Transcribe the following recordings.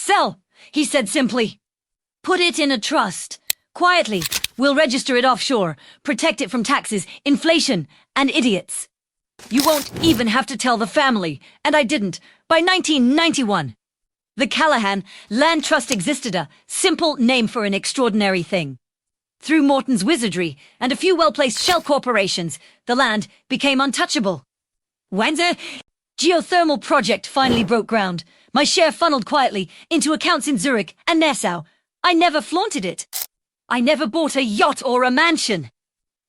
Sell, he said simply. Put it in a trust. Quietly, we'll register it offshore, protect it from taxes, inflation, and idiots. You won't even have to tell the family, and I didn't, by 1991. The Callahan Land Trust existed, a simple name for an extraordinary thing. Through Morton's wizardry and a few well-placed shell corporations, the land became untouchable. When the geothermal project finally broke ground, my share funneled quietly into accounts in Zurich and Nassau. I never flaunted it. I never bought a yacht or a mansion.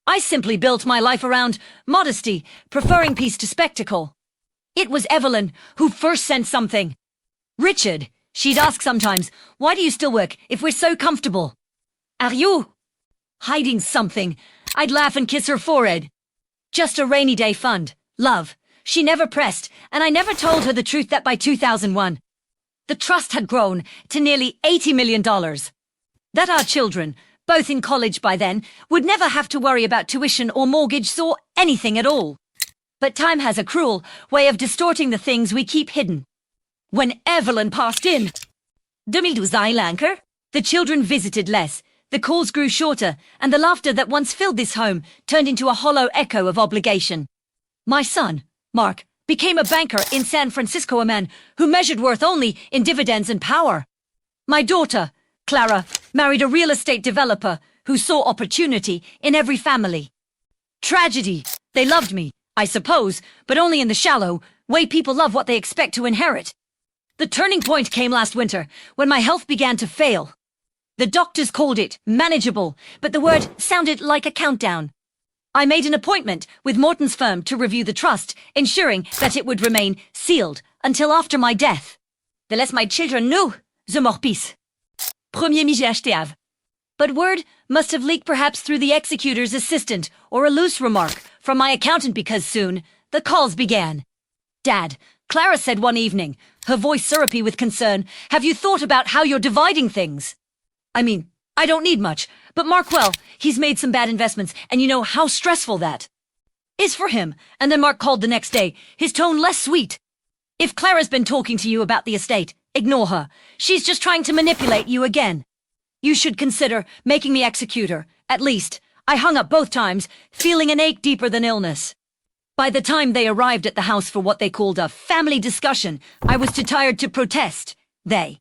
I simply built my life around modesty, preferring peace to spectacle. It was Evelyn who first sent something. Richard, she'd ask sometimes, why do you still work if we're so comfortable? Are you hiding something? I'd laugh and kiss her forehead. Just a rainy day fund. Love. She never pressed, and I never told her the truth that by 2001, the trust had grown to nearly $80 million. That our children, both in college by then, would never have to worry about tuition or mortgage or anything at all. But time has a cruel way of distorting the things we keep hidden. When Evelyn passed in, 2012 anchor, the children visited less, the calls grew shorter, and the laughter that once filled this home turned into a hollow echo of obligation. My son, Mark, became a banker in San Francisco, a man who measured worth only in dividends and power. My daughter, Clara, married a real estate developer who saw opportunity in every family. Tragedy. They loved me, I suppose, but only in the shallow way people love what they expect to inherit. The turning point came last winter, when my health began to fail. The doctors called it manageable, but the word sounded like a countdown. I made an appointment with Morton's firm to review the trust, ensuring that it would remain sealed until after my death. They let my children know the morpice. Premier Meager. But word must have leaked perhaps through the executor's assistant or a loose remark from my accountant because soon the calls began. Dad, Clara said one evening, her voice syrupy with concern, have you thought about how you're dividing things? I mean, I don't need much, but Mark, well, he's made some bad investments, and you know how stressful that is for him. And then Mark called the next day, his tone less sweet. If Clara's been talking to you about the estate, ignore her. She's just trying to manipulate you again. You should consider making me executor. At least, I hung up both times, feeling an ache deeper than illness. By the time they arrived at the house for what they called a family discussion, I was too tired to protest. They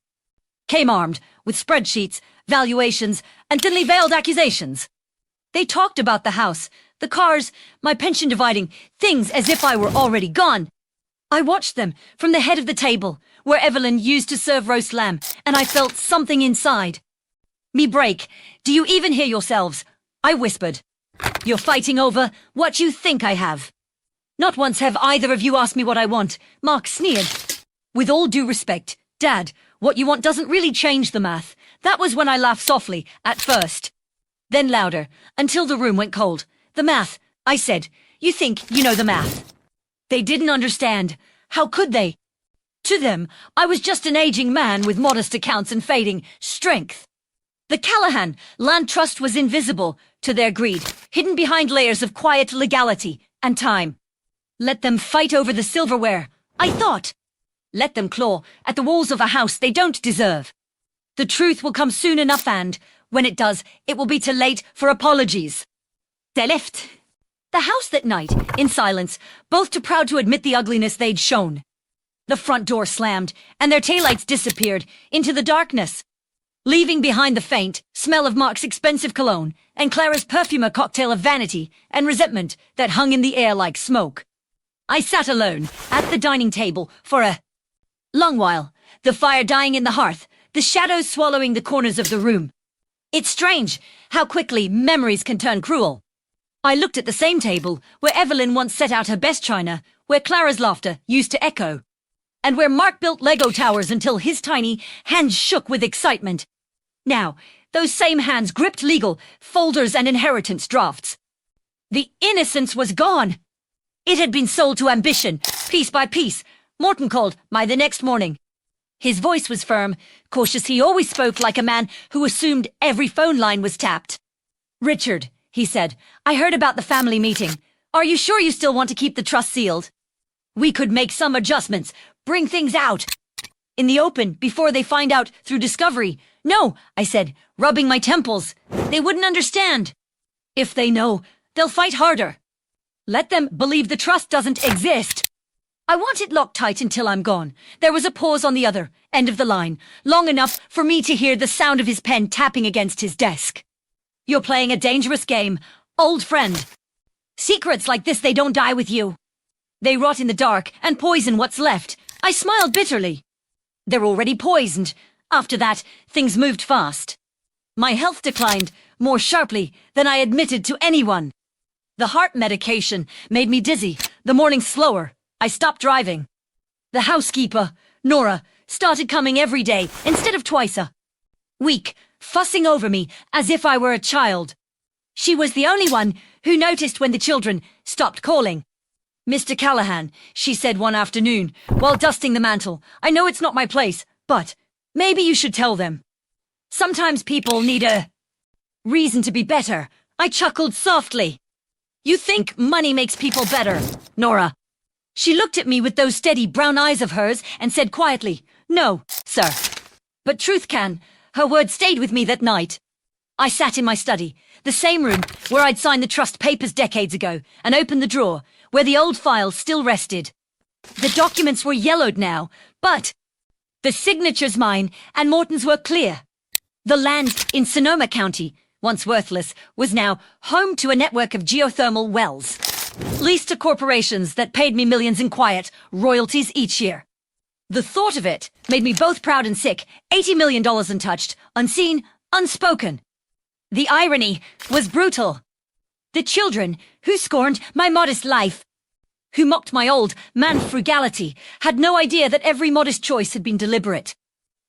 came armed with spreadsheets, valuations, and thinly veiled accusations. They talked about the house, the cars, my pension dividing, things as if I were already gone. I watched them from the head of the table, where Evelyn used to serve roast lamb, and I felt something inside. Me break. Do you even hear yourselves? I whispered. You're fighting over what you think I have. Not once have either of you asked me what I want. Mark sneered. With all due respect, Dad, what you want doesn't really change the math. That was when I laughed softly, at first. Then louder, until the room went cold. The math, I said. You think you know the math. They didn't understand. How could they? To them, I was just an aging man with modest accounts and fading strength. The Callahan Land Trust was invisible to their greed, hidden behind layers of quiet legality and time. Let them fight over the silverware, I thought. Let them claw at the walls of a house they don't deserve. The truth will come soon enough, and, when it does, it will be too late for apologies. They left the house that night, in silence, both too proud to admit the ugliness they'd shown. The front door slammed, and their taillights disappeared into the darkness, leaving behind the faint smell of Mark's expensive cologne and Clara's perfumer cocktail of vanity and resentment that hung in the air like smoke. I sat alone at the dining table for a long while, the fire dying in the hearth, the shadows swallowing the corners of the room. It's strange how quickly memories can turn cruel. I looked at the same table where Evelyn once set out her best china, where Clara's laughter used to echo, and where Mark built Lego towers until his tiny hands shook with excitement. Now, those same hands gripped legal folders and inheritance drafts. The innocence was gone. It had been sold to ambition, piece by piece. Morton called me the next morning. His voice was firm, cautious. He always spoke like a man who assumed every phone line was tapped. Richard, he said, I heard about the family meeting. Are you sure you still want to keep the trust sealed? We could make some adjustments, bring things out. In the open, before they find out through discovery. No, I said, rubbing my temples. They wouldn't understand. If they know, they'll fight harder. Let them believe the trust doesn't exist. I want it locked tight until I'm gone. There was a pause on the other end of the line, long enough for me to hear the sound of his pen tapping against his desk. You're playing a dangerous game, old friend. Secrets like this, they don't die with you. They rot in the dark and poison what's left. I smiled bitterly. They're already poisoned. After that, things moved fast. My health declined more sharply than I admitted to anyone. The heart medication made me dizzy, the morning slower. I stopped driving. The housekeeper, Nora, started coming every day instead of twice a week, fussing over me as if I were a child. She was the only one who noticed when the children stopped calling. Mr. Callahan, she said one afternoon, while dusting the mantel, I know it's not my place, but maybe you should tell them. Sometimes people need a reason to be better. I chuckled softly. You think money makes people better, Nora? She looked at me with those steady brown eyes of hers and said quietly, No, sir. But truth can. Her words stayed with me that night. I sat in my study, the same room where I'd signed the trust papers decades ago, and opened the drawer where the old files still rested. The documents were yellowed now, but the signatures mine and Morton's were clear. The land in Sonoma County, once worthless, was now home to a network of geothermal wells, leased to corporations that paid me millions in quiet royalties each year. The thought of it made me both proud and sick. $80 million untouched, unseen, unspoken. The irony was brutal. The children, who scorned my modest life, who mocked my old man frugality, had no idea that every modest choice had been deliberate.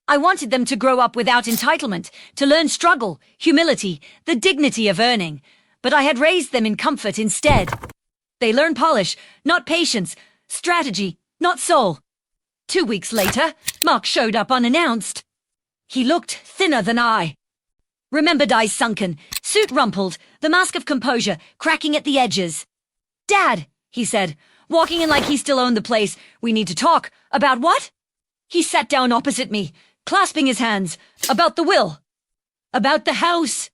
I wanted them to grow up without entitlement, to learn struggle, humility, the dignity of earning. But I had raised them in comfort instead. They learn polish, not patience, strategy, not soul. 2 weeks later, Mark showed up unannounced. He looked thinner than I. Remembered eyes sunken, suit rumpled, the mask of composure cracking at the edges. Dad, he said, walking in like he still owned the place. We need to talk. About what? He sat down opposite me, clasping his hands. About the will. About the house.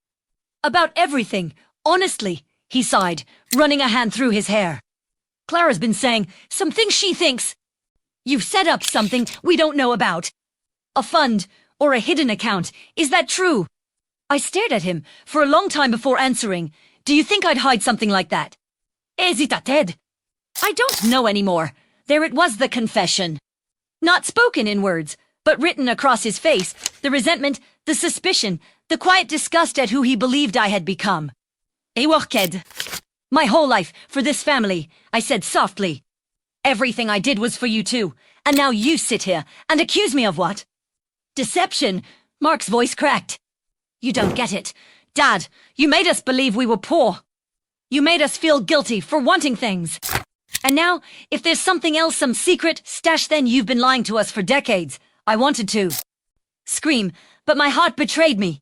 About everything. Honestly, he sighed, running a hand through his hair. Clara's been saying some things she thinks. You've set up something we don't know about. A fund or a hidden account. Is that true? I stared at him for a long time before answering. Do you think I'd hide something like that? Hesitated. I don't know anymore. There it was, the confession. Not spoken in words, but written across his face, the resentment, the suspicion, the quiet disgust at who he believed I had become. I worked my whole life for this family, I said softly. Everything I did was for you too, and now you sit here and accuse me of what? Deception. Mark's voice cracked. You don't get it. Dad, you made us believe we were poor. You made us feel guilty for wanting things. And now, if there's something else, some secret stash, then you've been lying to us for decades. I wanted to scream, but my heart betrayed me.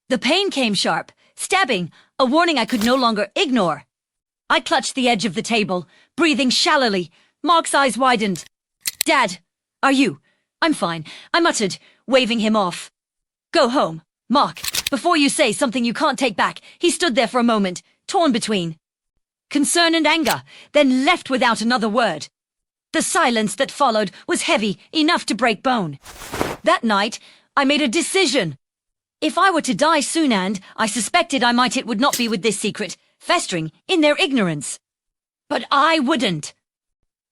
The pain came sharp, stabbing, a warning I could no longer ignore. I clutched the edge of the table, breathing shallowly. Mark's eyes widened. Dad, are you? I'm fine, I muttered, waving him off. Go home, Mark, before you say something you can't take back. He stood there for a moment, torn between concern and anger, then left without another word. The silence that followed was heavy, enough to break bone. That night, I made a decision. If I were to die soon, and I suspected I might, it would not be with this secret, festering in their ignorance. But I wouldn't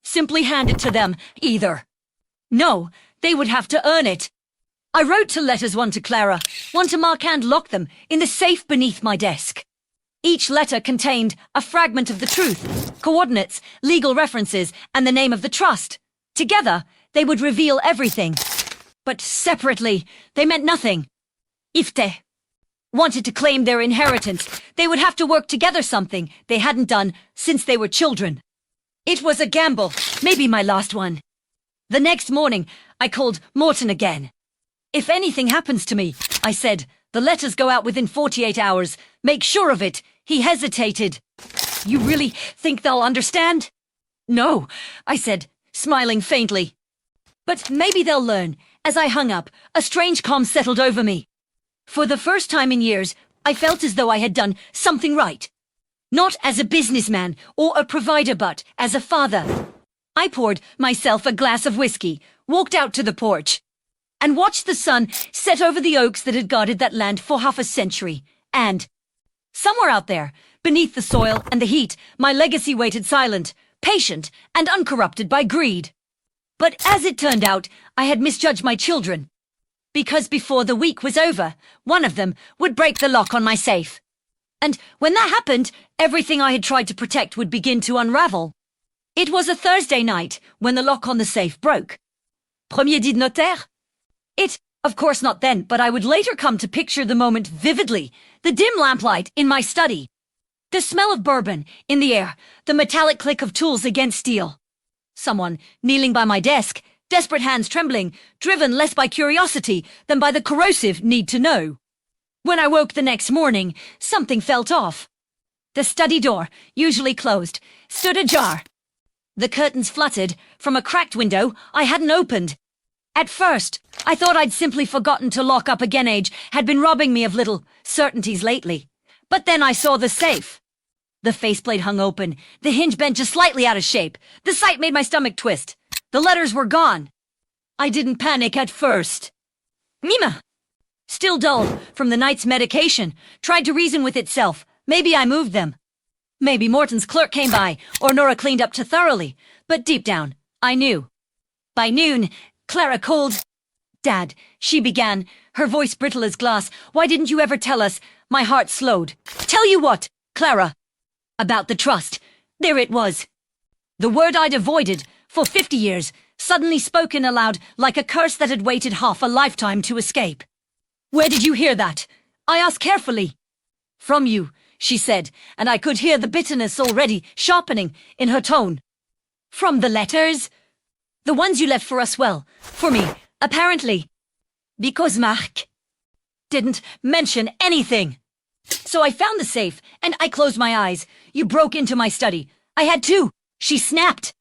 simply hand it to them, either. No, they would have to earn it. I wrote 2 letters, one to Clara, one to Mark, and locked them in the safe beneath my desk. Each letter contained a fragment of the truth, coordinates, legal references, and the name of the trust. Together, they would reveal everything. But separately, they meant nothing. If they wanted to claim their inheritance, they would have to work together, something they hadn't done since they were children. It was a gamble, maybe my last one. The next morning, I called Morton again. If anything happens to me, I said, the letters go out within 48 hours. Make sure of it. He hesitated. You really think they'll understand? No, I said, smiling faintly. But maybe they'll learn, As I hung up, a strange calm settled over me. For the first time in years, I felt as though I had done something right. Not as a businessman or a provider, but as a father. I poured myself a glass of whiskey, walked out to the porch, and watched the sun set over the oaks that had guarded that land for half a century. And somewhere out there, beneath the soil and the heat, my legacy waited silent, patient, and uncorrupted by greed. But as it turned out, I had misjudged my children. Because before the week was over, one of them would break the lock on my safe. And when that happened, everything I had tried to protect would begin to unravel. It was a Thursday night when the lock on the safe broke. Premier dit notaire? It, of course not then, but I would later come to picture the moment vividly, the dim lamplight in my study. The smell of bourbon in the air, the metallic click of tools against steel. Someone kneeling by my desk, desperate hands trembling, driven less by curiosity than by the corrosive need to know. When I woke the next morning, something felt off. The study door, usually closed, stood ajar. The curtains fluttered from a cracked window I hadn't opened. At first, I thought I'd simply forgotten to lock up again. Age had been robbing me of little certainties lately. But then I saw the safe. The faceplate hung open, the hinge bent just slightly out of shape. The sight made my stomach twist. The letters were gone. I didn't panic at first. Mima, still dull from the night's medication, tried to reason with itself. Maybe I moved them. Maybe Morton's clerk came by, or Nora cleaned up too thoroughly. But deep down, I knew. By noon, Clara called. Dad, she began, her voice brittle as glass. Why didn't you ever tell us? My heart slowed. Tell you what, Clara? About the trust. There it was. The word I'd avoided for 50 years, suddenly spoken aloud like a curse that had waited half a lifetime to escape. Where did you hear that? I asked carefully. From you, she said, and I could hear the bitterness already sharpening in her tone. From the letters? The ones you left for us, well, for me, apparently. Because Marc didn't mention anything. So I found the safe, and I closed my eyes. You broke into my study. I had to. She snapped.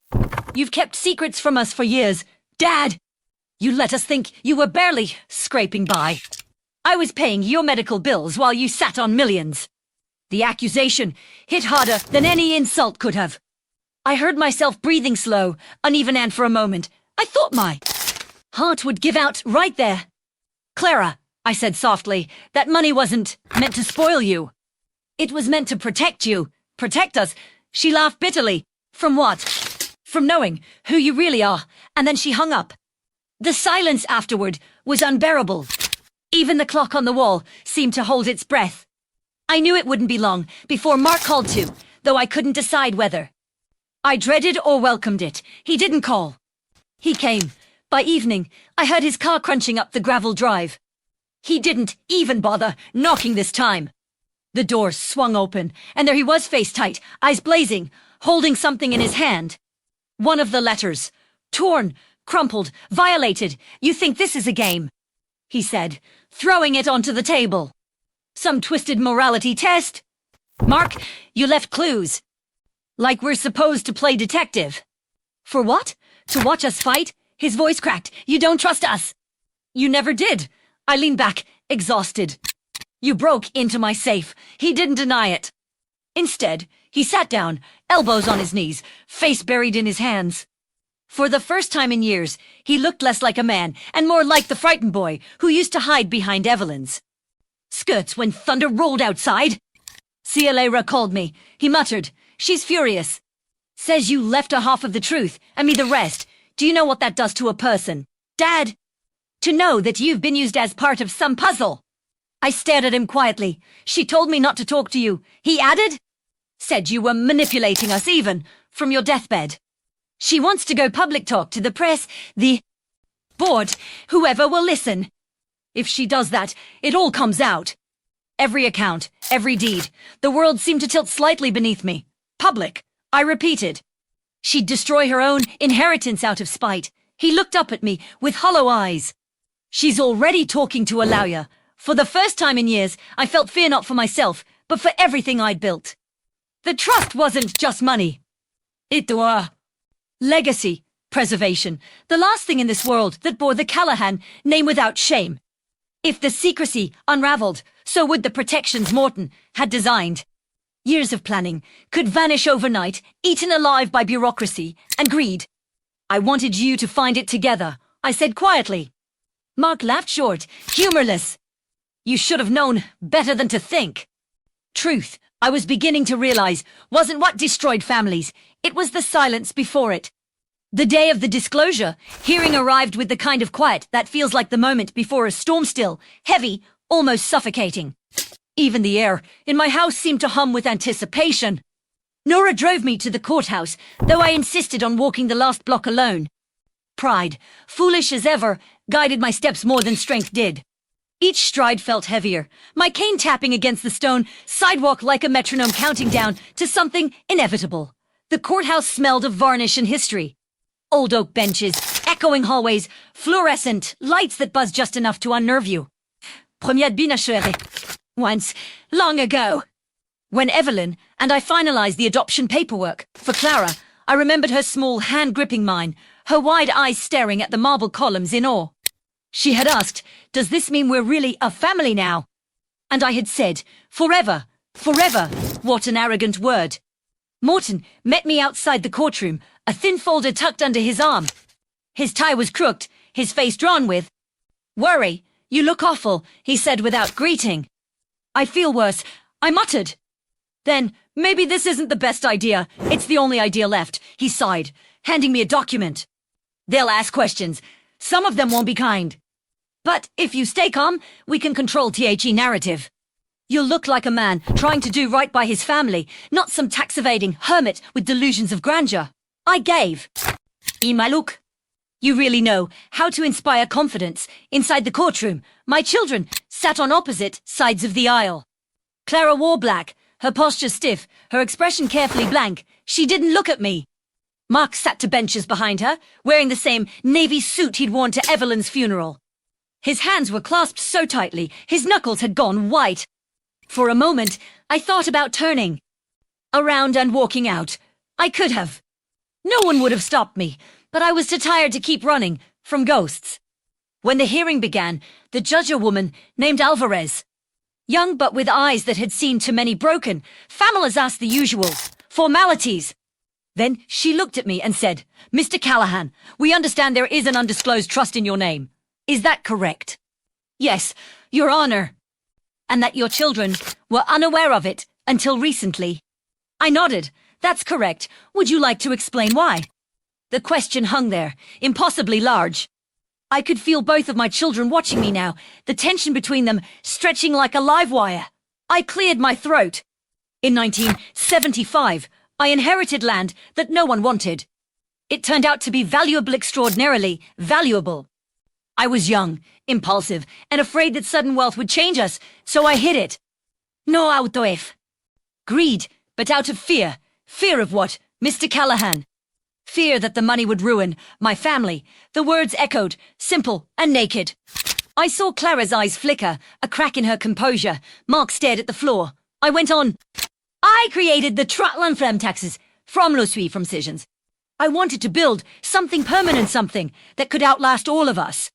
You've kept secrets from us for years. Dad! You let us think you were barely scraping by. I was paying your medical bills while you sat on millions. The accusation hit harder than any insult could have. I heard myself breathing slow, uneven, and for a moment, I thought my heart would give out right there. Clara, I said softly, that money wasn't meant to spoil you. It was meant to protect you. Protect us. She laughed bitterly. From what? From knowing who you really are. And then she hung up. The silence afterward was unbearable. Even the clock on the wall seemed to hold its breath. I knew it wouldn't be long before Mark called to, though I couldn't decide whether. I dreaded or welcomed it. He didn't call. He came. By evening, I heard his car crunching up the gravel drive. He didn't even bother knocking this time. The door swung open, and there he was, face tight, eyes blazing, holding something in his hand. One of the letters. Torn, crumpled, violated. You think this is a game? He said, throwing it onto the table. Some twisted morality test? Mark, you left clues. Like we're supposed to play detective. For what? To watch us fight? His voice cracked. You don't trust us. You never did. I leaned back, exhausted. You broke into my safe. He didn't deny it. Instead, he sat down, elbows on his knees, face buried in his hands. For the first time in years, he looked less like a man and more like the frightened boy who used to hide behind Evelyn's skirts when thunder rolled outside. CLA called me. He muttered, she's furious. Says you left her half of the truth and me the rest. Do you know what that does to a person? Dad? To know that you've been used as part of some puzzle. I stared at him quietly. She told me not to talk to you. He added? Said you were manipulating us even from your deathbed. She wants to go public talk to the press, the board, whoever will listen. If she does that, it all comes out. Every account, every deed. The world seemed to tilt slightly beneath me. Public, I repeated. She'd destroy her own inheritance out of spite. He looked up at me with hollow eyes. She's already talking to a lawyer. For the first time in years, I felt fear not for myself, but for everything I'd built. The trust wasn't just money. It was legacy, Preservation, the last thing in this world that bore the Callahan name without shame. If the secrecy unraveled, so would the protections Morton had designed. Years of planning could vanish overnight, eaten alive by bureaucracy and greed. I wanted you to find it together, I said quietly. Mark laughed short, humorless. You should have known better than to think. Truth, I was beginning to realize, wasn't what destroyed families. It was the silence before it. The day of the disclosure, hearing arrived with the kind of quiet that feels like the moment before a storm still, heavy, almost suffocating. Even the air in my house seemed to hum with anticipation. Nora drove me to the courthouse, though I insisted on walking the last block alone. Pride, foolish as ever, guided my steps more than strength did. Each stride felt heavier, my cane tapping against the stone sidewalk like a metronome counting down to something inevitable. The courthouse smelled of varnish and history. Old oak benches, echoing hallways, fluorescent lights that buzzed just enough to unnerve you. Première binachère. Once, long ago. When Evelyn and I finalized the adoption paperwork for Clara, I remembered her small hand gripping mine, her wide eyes staring at the marble columns in awe. She had asked, "Does this mean we're really a family now?" And I had said, "Forever, forever." What an arrogant word. Morton met me outside the courtroom, a thin folder tucked under his arm. His tie was crooked, his face drawn with worry. "You look awful," he said without greeting. "I feel worse," I muttered. "Then, maybe this isn't the best idea. It's the only idea left," he sighed, handing me a document. "They'll ask questions. Some of them won't be kind. But if you stay calm, we can control the narrative. You'll look like a man trying to do right by his family, not some tax-evading hermit with delusions of grandeur." I gave. "Imaluk. You really know how to inspire confidence." Inside the courtroom, my children sat on opposite sides of the aisle. Clara wore black, her posture stiff, her expression carefully blank. She didn't look at me. Mark sat to benches behind her, wearing the same navy suit he'd worn to Evelyn's funeral. His hands were clasped so tightly, his knuckles had gone white. For a moment, I thought about turning around and walking out. I could have. No one would have stopped me, but I was too tired to keep running from ghosts. When the hearing began, the judge, a woman named Alvarez. Young but with eyes that had seen too many broken families, asked the usuals, formalities. Then she looked at me and said, "Mr. Callahan, we understand there is an undisclosed trust in your name. Is that correct?" "Yes, Your Honor." "And that your children were unaware of it until recently?" I nodded. "That's correct. Would you like to explain why?" The question hung there, impossibly large. I could feel both of my children watching me now, the tension between them stretching like a live wire. I cleared my throat. In 1975, I inherited land that no one wanted. It turned out to be valuable, extraordinarily valuable. I was young, impulsive, and afraid that sudden wealth would change us, so I hid it. No autoef. Greed, but out of fear. Fear of what, Mr. Callahan? Fear that the money would ruin my family. The words echoed, simple and naked. I saw Clara's eyes flicker, a crack in her composure. Mark stared at the floor. I went on. "I created the uninformed taxes from from Scissions. I wanted to build something permanent, something that could outlast all of us.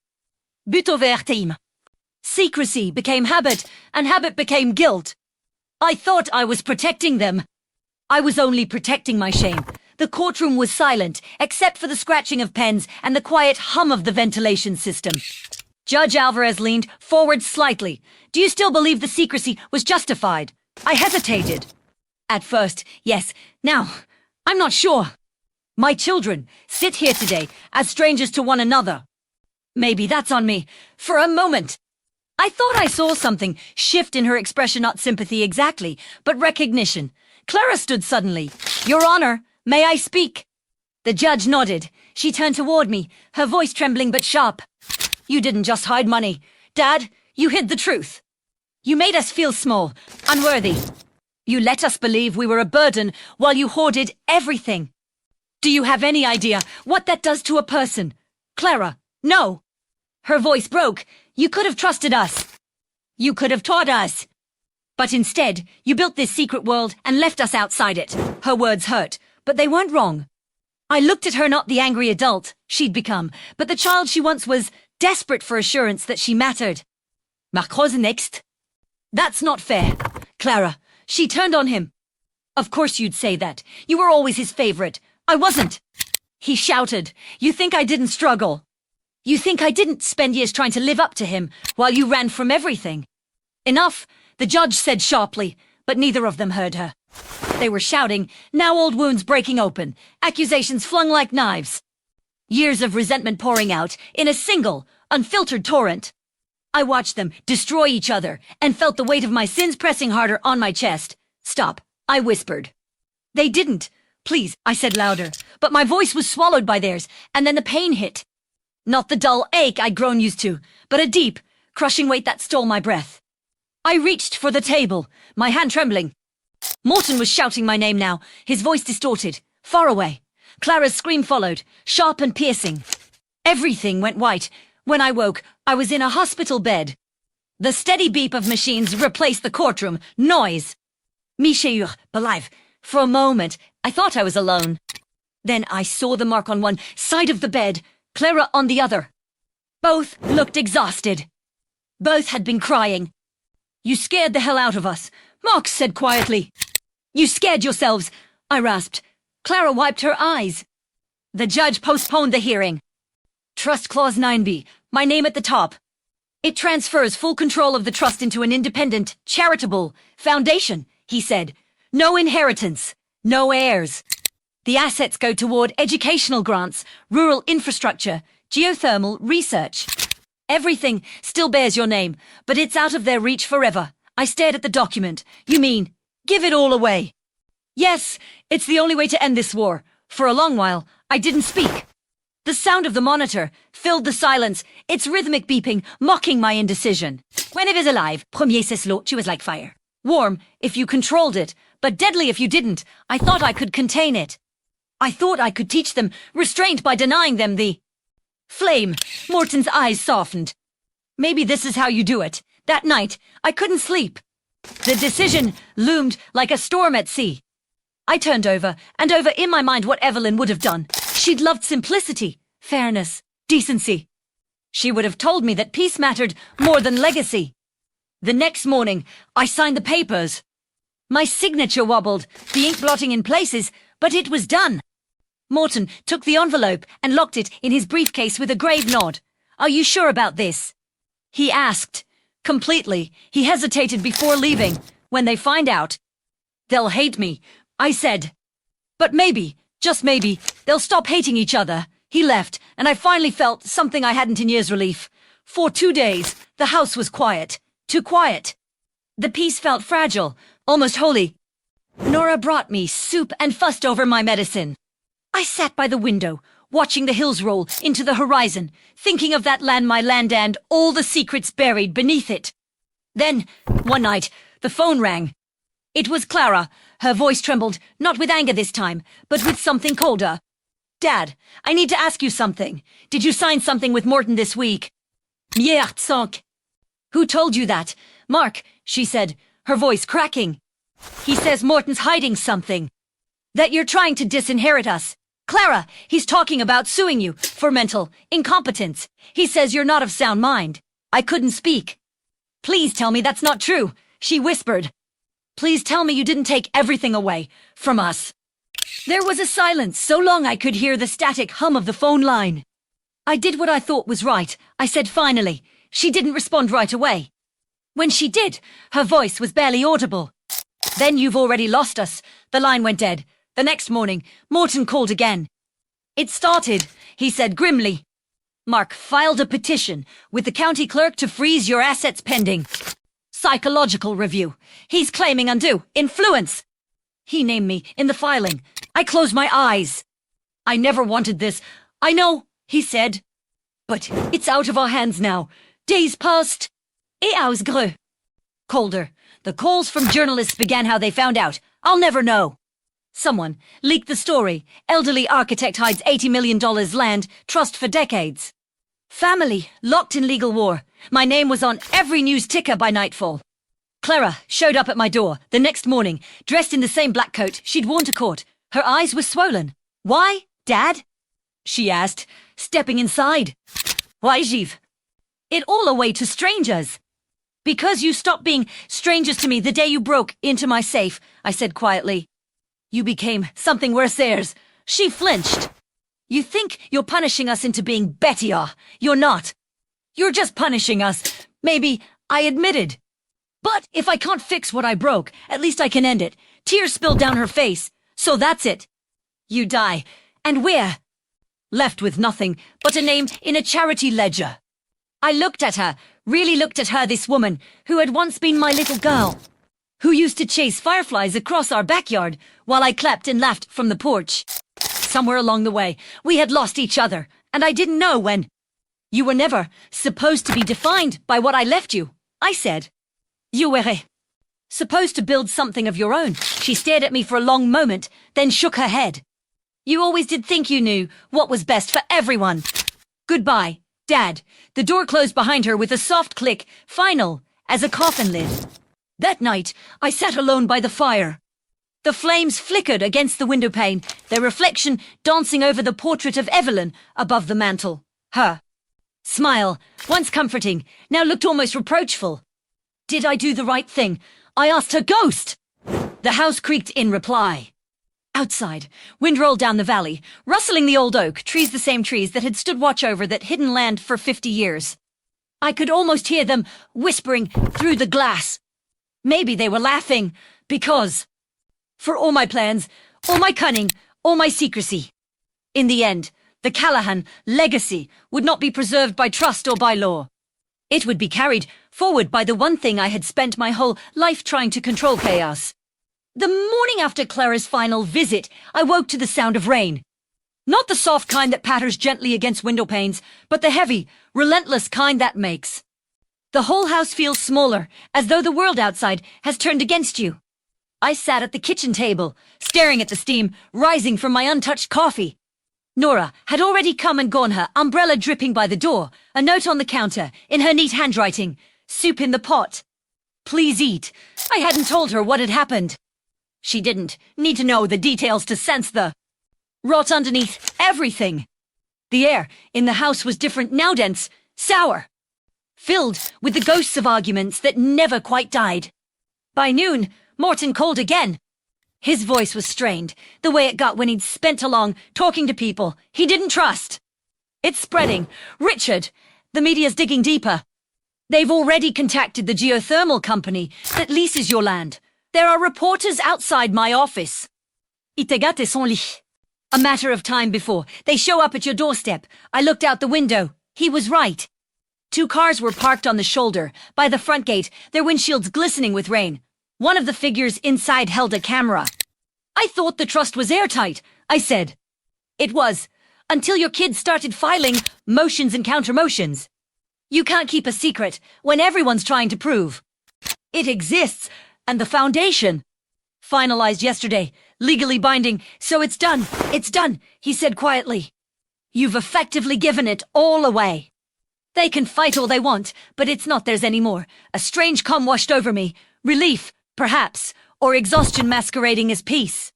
But over time. Secrecy became habit, and habit became guilt. I thought I was protecting them. I was only protecting my shame. The courtroom was silent, except for the scratching of pens and the quiet hum of the ventilation system. Judge Alvarez leaned forward slightly. "Do you still believe the secrecy was justified?" I hesitated. "At first, yes. Now, I'm not sure. My children sit here today as strangers to one another. Maybe that's on me. For a moment. I thought I saw something shift in her expression, not sympathy exactly, but recognition. Clara stood suddenly. "Your Honor, may I speak?" The judge nodded. She turned toward me, her voice trembling but sharp. "You didn't just hide money. Dad, you hid the truth. You made us feel small, unworthy. You let us believe we were a burden while you hoarded everything. Do you have any idea what that does to a person? Clara, no." Her voice broke. "You could have trusted us. You could have taught us. But instead, you built this secret world and left us outside it." Her words hurt, but they weren't wrong. I looked at her, not the angry adult she'd become, but the child she once was, desperate for assurance that she mattered. Mark was next. That's not fair. Clara, she turned on him. Of course you'd say that. You were always his favorite. I wasn't. He shouted. You think I didn't struggle? You think I didn't spend years trying to live up to him while you ran from everything? Enough, the judge said sharply, but neither of them heard her. They were shouting, now old wounds breaking open, accusations flung like knives. Years of resentment pouring out in a single, unfiltered torrent. I watched them destroy each other and felt the weight of my sins pressing harder on my chest. Stop, I whispered. They didn't. Please, I said louder, but my voice was swallowed by theirs, and then the pain hit. Not the dull ache I'd grown used to, but a deep, crushing weight that stole my breath. I reached for the table, my hand trembling. Morton was shouting my name now, his voice distorted, far away. Clara's scream followed, sharp and piercing. Everything went white. When I woke, I was in a hospital bed. The steady beep of machines replaced the courtroom. Noise. Meager, alive. For a moment, I thought I was alone. Then I saw the mark on one side of the bed, Clara on the other. Both looked exhausted. Both had been crying. You scared the hell out of us, Mark said quietly. You scared yourselves, I rasped. Clara wiped her eyes. The judge postponed the hearing. Trust Clause 9b, my name at the top. It transfers full control of the trust into an independent, charitable foundation, he said. No inheritance, no heirs. The assets go toward educational grants, rural infrastructure, geothermal research. Everything still bears your name, but it's out of their reach forever. I stared at the document. You mean, give it all away? Yes, it's the only way to end this war. For a long while, I didn't speak. The sound of the monitor filled the silence, its rhythmic beeping mocking my indecision. When it is alive, premier c'est slow, she was like fire. Warm if you controlled it, but deadly if you didn't. I thought I could contain it. I thought I could teach them restraint by denying them the flame. Morton's eyes softened. Maybe this is how you do it. That night, I couldn't sleep. The decision loomed like a storm at sea. I turned over and over in my mind what Evelyn would have done. She'd loved simplicity, fairness, decency. She would have told me that peace mattered more than legacy. The next morning, I signed the papers. My signature wobbled, the ink blotting in places, but it was done. Morton took the envelope and locked it in his briefcase with a grave nod. Are you sure about this? He asked. Completely. He hesitated before leaving. When they find out, they'll hate me, I said. But maybe, just maybe, they'll stop hating each other. He left, and I finally felt something I hadn't in years. Relief. For 2 days, the house was quiet. Too quiet. The peace felt fragile, almost holy. Nora brought me soup and fussed over my medicine. I sat by the window, watching the hills roll into the horizon, thinking of that land, my land, and all the secrets buried beneath it. Then, one night, the phone rang. It was Clara. Her voice trembled, not with anger this time, but with something colder. Dad, I need to ask you something. Did you sign something with Morton this week? Miertzonk. Who told you that? Mark, she said, her voice cracking. He says Morton's hiding something. That you're trying to disinherit us. Clara, he's talking about suing you for mental incompetence. He says you're not of sound mind. I couldn't speak. Please tell me that's not true, she whispered. Please tell me you didn't take everything away from us. There was a silence so long I could hear the static hum of the phone line. I did what I thought was right, I said finally. She didn't respond right away. When she did, her voice was barely audible. Then you've already lost us. The line went dead. The next morning, Morton called again. It started, he said grimly. Mark filed a petition with the county clerk to freeze your assets pending psychological review. He's claiming undue influence. He named me in the filing. I closed my eyes. I never wanted this. I know, he said. But it's out of our hands now. Days passed. Et ausgreux. Colder. The calls from journalists began how they found out. I'll never know. Someone leaked the story. Elderly architect hides $80 million land, trust for decades. Family locked in legal war. My name was on every news ticker by nightfall. Clara showed up at my door the next morning, dressed in the same black coat she'd worn to court. Her eyes were swollen. Why? Dad? She asked, stepping inside. Why, Givre? It all away to strangers. Because you stopped being strangers to me the day you broke into my safe, I said quietly. You became something worse theirs. She flinched. You think you're punishing us into being bettier. You're not. You're just punishing us. Maybe I admitted. But if I can't fix what I broke, at least I can end it. Tears spilled down her face. So that's it. You die. And where? Left with nothing but a name in a charity ledger. I looked at her, really looked at her, this woman, who had once been my little girl, who used to chase fireflies across our backyard while I clapped and laughed from the porch. Somewhere along the way, we had lost each other, and I didn't know when. You were never supposed to be defined by what I left you, I said. You were supposed to build something of your own. She stared at me for a long moment, then shook her head. You always did think you knew what was best for everyone. Goodbye, Dad. The door closed behind her with a soft click, final as a coffin lid. That night, I sat alone by the fire. The flames flickered against the window pane, their reflection dancing over the portrait of Evelyn above the mantel. Her smile, once comforting, now looked almost reproachful. Did I do the right thing? I asked her ghost. The house creaked in reply. Outside, wind rolled down the valley, rustling the old oak, trees the same trees that had stood watch over that hidden land for 50 years. I could almost hear them whispering through the glass. Maybe they were laughing, because, for all my plans, all my cunning, all my secrecy, in the end, the Callahan legacy would not be preserved by trust or by law. It would be carried forward by the one thing I had spent my whole life trying to control: chaos. The morning after Clara's final visit, I woke to the sound of rain. Not the soft kind that patters gently against window panes, but the heavy, relentless kind that makes the whole house feel smaller, as though the world outside has turned against you. I sat at the kitchen table, staring at the steam rising from my untouched coffee. Nora had already come and gone, her umbrella dripping by the door, a note on the counter, in her neat handwriting, soup in the pot. Please eat. I hadn't told her what had happened. She didn't need to know the details to sense the rot underneath everything. The air in the house was different now, dense, sour, filled with the ghosts of arguments that never quite died. By noon, Morton called again. His voice was strained, the way it got when he'd spent along talking to people he didn't trust. It's spreading. Richard, the media's digging deeper. They've already contacted the geothermal company that leases your land. There are reporters outside my office. Itegate son lit. A matter of time before they show up at your doorstep. I looked out the window. He was right. 2 cars were parked on the shoulder, by the front gate, their windshields glistening with rain. One of the figures inside held a camera. I thought the trust was airtight, I said. It was, until your kids started filing motions and counter-motions. You can't keep a secret when everyone's trying to prove. It exists, and the foundation. Finalized yesterday, legally binding, so it's done, he said quietly. You've effectively given it all away. They can fight all they want, but it's not theirs anymore. A strange calm washed over me. Relief, perhaps, or exhaustion masquerading as peace.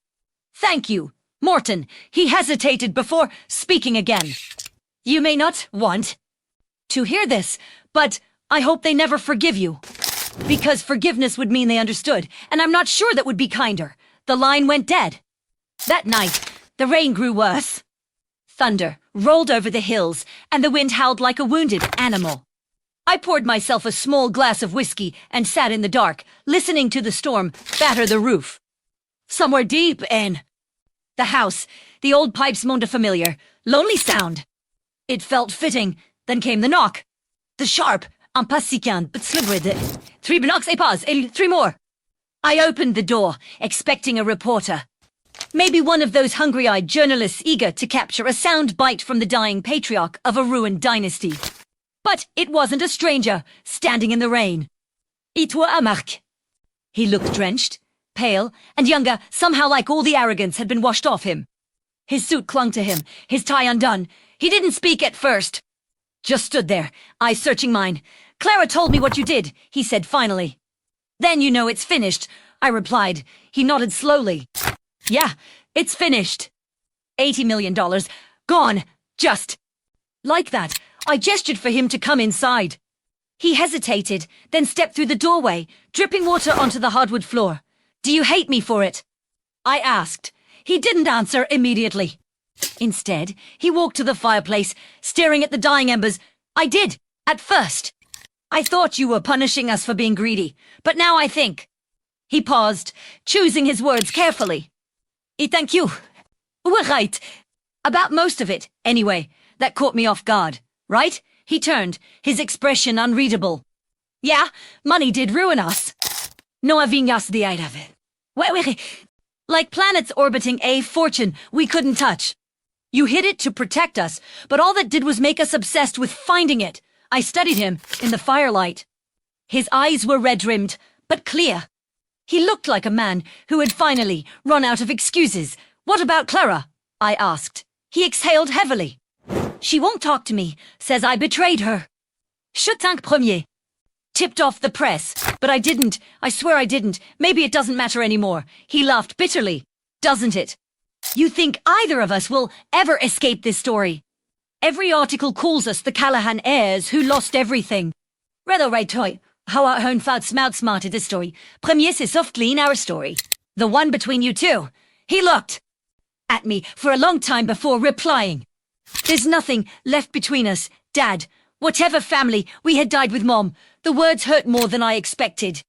Thank you, Morton. He hesitated before speaking again. You may not want to hear this, but I hope they never forgive you. Because forgiveness would mean they understood, and I'm not sure that would be kinder. The line went dead. That night, the rain grew worse. Thunder rolled over the hills, and the wind howled like a wounded animal. I poured myself a small glass of whiskey and sat in the dark, listening to the storm batter the roof. Somewhere deep in the house, the old pipes moaned a familiar, lonely sound. It felt fitting. Then came the knock. The sharp, impatient but slippery. 3 knocks et pas, et 3 more. I opened the door, expecting a reporter. Maybe one of those hungry-eyed journalists eager to capture a sound bite from the dying patriarch of a ruined dynasty. But it wasn't a stranger, standing in the rain. It was a Marc. He looked drenched, pale, and younger, somehow like all the arrogance had been washed off him. His suit clung to him, his tie undone. He didn't speak at first. Just stood there, eyes searching mine. Clara told me what you did, he said finally. Then you know it's finished, I replied. He nodded slowly. Yeah, it's finished. $80 million. Gone. Just. Like that, I gestured for him to come inside. He hesitated, then stepped through the doorway, dripping water onto the hardwood floor. Do you hate me for it? I asked. He didn't answer immediately. Instead, he walked to the fireplace, staring at the dying embers. I did, at first. I thought you were punishing us for being greedy, but now I think. He paused, choosing his words carefully. Thank you. We're right. About most of it, anyway. That caught me off guard, right? He turned, his expression unreadable. Yeah, money did ruin us. No avingas the aid of it. Like planets orbiting a fortune we couldn't touch. You hid it to protect us, but all that did was make us obsessed with finding it. I studied him in the firelight. His eyes were red-rimmed, but clear. He looked like a man who had finally run out of excuses. What about Clara? I asked. He exhaled heavily. She won't talk to me, says I betrayed her. Je t'en premier. Tipped off the press, but I didn't. I swear I didn't. Maybe it doesn't matter anymore. He laughed bitterly. Doesn't it? You think either of us will ever escape this story? Every article calls us the Callahan heirs who lost everything. Rather right toy. How our own thoughts outsmarted this story. Premier c'est softly in our story. The one between you two. He looked at me for a long time before replying. There's nothing left between us, Dad. Whatever family we had died with Mom. The words hurt more than I expected.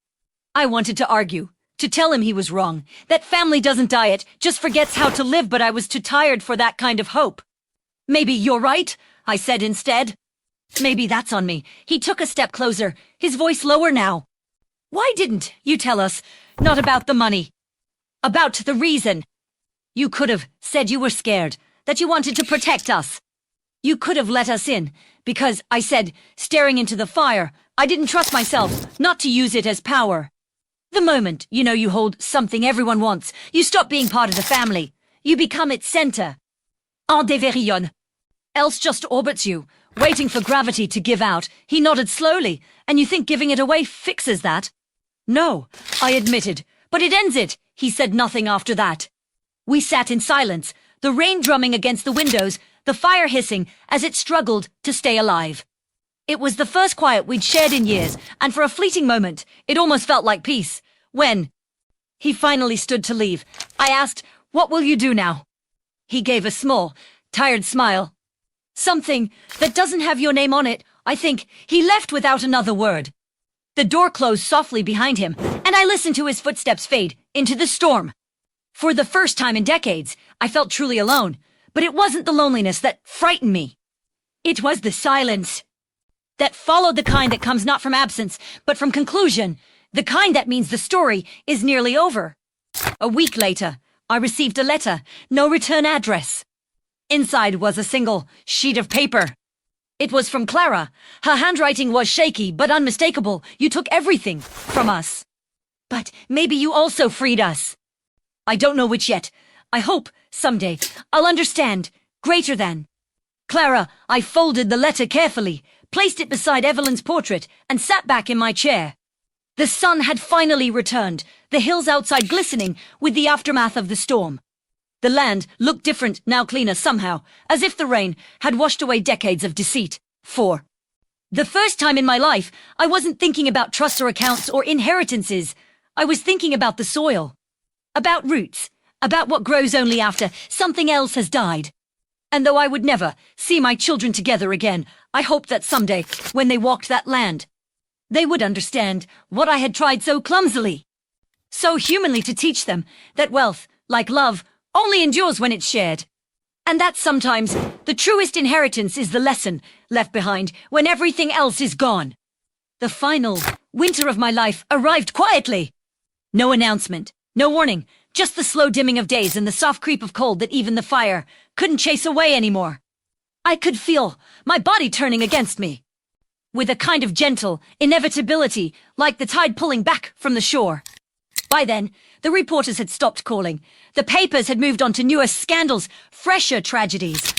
I wanted to argue, to tell him he was wrong, that family doesn't diet, just forgets how to live, but I was too tired for that kind of hope. Maybe you're right, I said instead. Maybe that's on me. He took a step closer, his voice lower now. Why didn't you tell us? Not about the money. About the reason. You could have said you were scared, that you wanted to protect us. You could have let us in, because I said, staring into the fire, I didn't trust myself not to use it as power. The moment you know you hold something everyone wants, you stop being part of the family. You become its center. En déverillon. Else just orbits you, waiting for gravity to give out. He nodded slowly, and you think giving it away fixes that? No, I admitted, but it ends it. He said nothing after that. We sat in silence, the rain drumming against the windows, the fire hissing as it struggled to stay alive. It was the first quiet we'd shared in years, and for a fleeting moment, it almost felt like peace. When he finally stood to leave, I asked, "What will you do now?" He gave a small, tired smile. "Something that doesn't have your name on it, I think." He left without another word. The door closed softly behind him, and I listened to his footsteps fade into the storm. For the first time in decades, I felt truly alone, but it wasn't the loneliness that frightened me. It was the silence that followed, the kind that comes not from absence, but from conclusion, the kind that means the story is nearly over. A week later, I received a letter, no return address. Inside was a single sheet of paper. It was from Clara. Her handwriting was shaky but unmistakable. You took everything from us. But maybe you also freed us. I don't know which yet. I hope, someday, I'll understand. Greater than. Clara, I folded the letter carefully, placed it beside Evelyn's portrait, and sat back in my chair. The sun had finally returned, the hills outside glistening with the aftermath of the storm. The land looked different, now cleaner somehow, as if the rain had washed away decades of deceit. For the first time in my life, I wasn't thinking about trusts or accounts or inheritances. I was thinking about the soil. About roots. About what grows only after something else has died. And though I would never see my children together again, I hoped that someday, when they walked that land, they would understand what I had tried so clumsily, so humanly to teach them, that wealth, like love, only endures when it's shared. And that sometimes the truest inheritance is the lesson left behind when everything else is gone. The final winter of my life arrived quietly. No announcement, no warning, just the slow dimming of days and the soft creep of cold that even the fire couldn't chase away anymore. I could feel my body turning against me, with a kind of gentle inevitability, like the tide pulling back from the shore. By then, the reporters had stopped calling. The papers had moved on to newer scandals, fresher tragedies.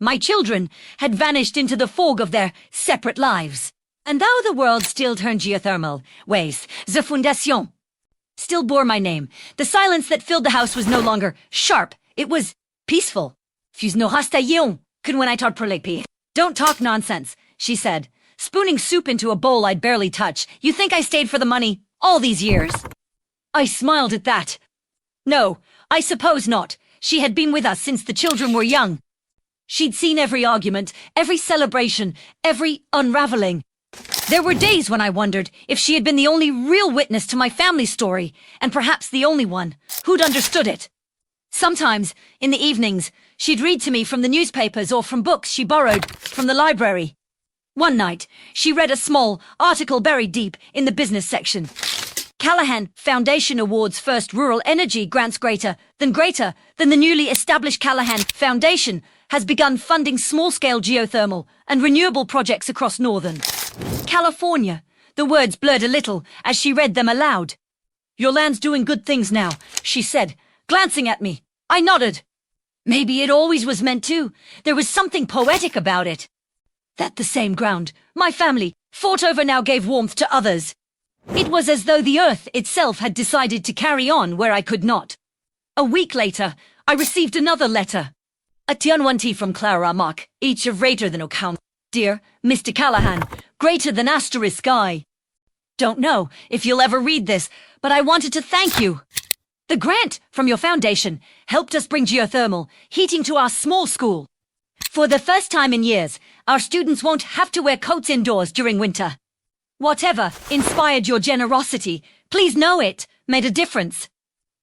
My children had vanished into the fog of their separate lives. And though the world still turned geothermal ways, the Fondation still bore my name. The silence that filled the house was no longer sharp. It was peaceful. Fus no rastaillon, kunwenaitar prolepi. Don't talk nonsense, she said, spooning soup into a bowl I'd barely touch. You think I stayed for the money all these years? I smiled at that. No, I suppose not. She had been with us since the children were young. She'd seen every argument, every celebration, every unraveling. There were days when I wondered if she had been the only real witness to my family story, and perhaps the only one who'd understood it. Sometimes, in the evenings, she'd read to me from the newspapers or from books she borrowed from the library. One night, she read a small article buried deep in the business section. Callahan Foundation awards first rural energy grants greater than the newly established Callahan Foundation has begun funding small-scale geothermal and renewable projects across northern California. The words blurred a little as she read them aloud. Your land's doing good things now, she said, glancing at me. I nodded. Maybe it always was meant to. There was something poetic about it. That the same ground my family fought over now gave warmth to others. It was as though the earth itself had decided to carry on where I could not. A week later, I received another letter. A Tianwanti from Clara Mark, each of greater than account. Dear Mr. Callahan, greater than asterisk I. Don't know if you'll ever read this, but I wanted to thank you. The grant from your foundation helped us bring geothermal heating to our small school. For the first time in years, our students won't have to wear coats indoors during winter. Whatever inspired your generosity, please know it made a difference.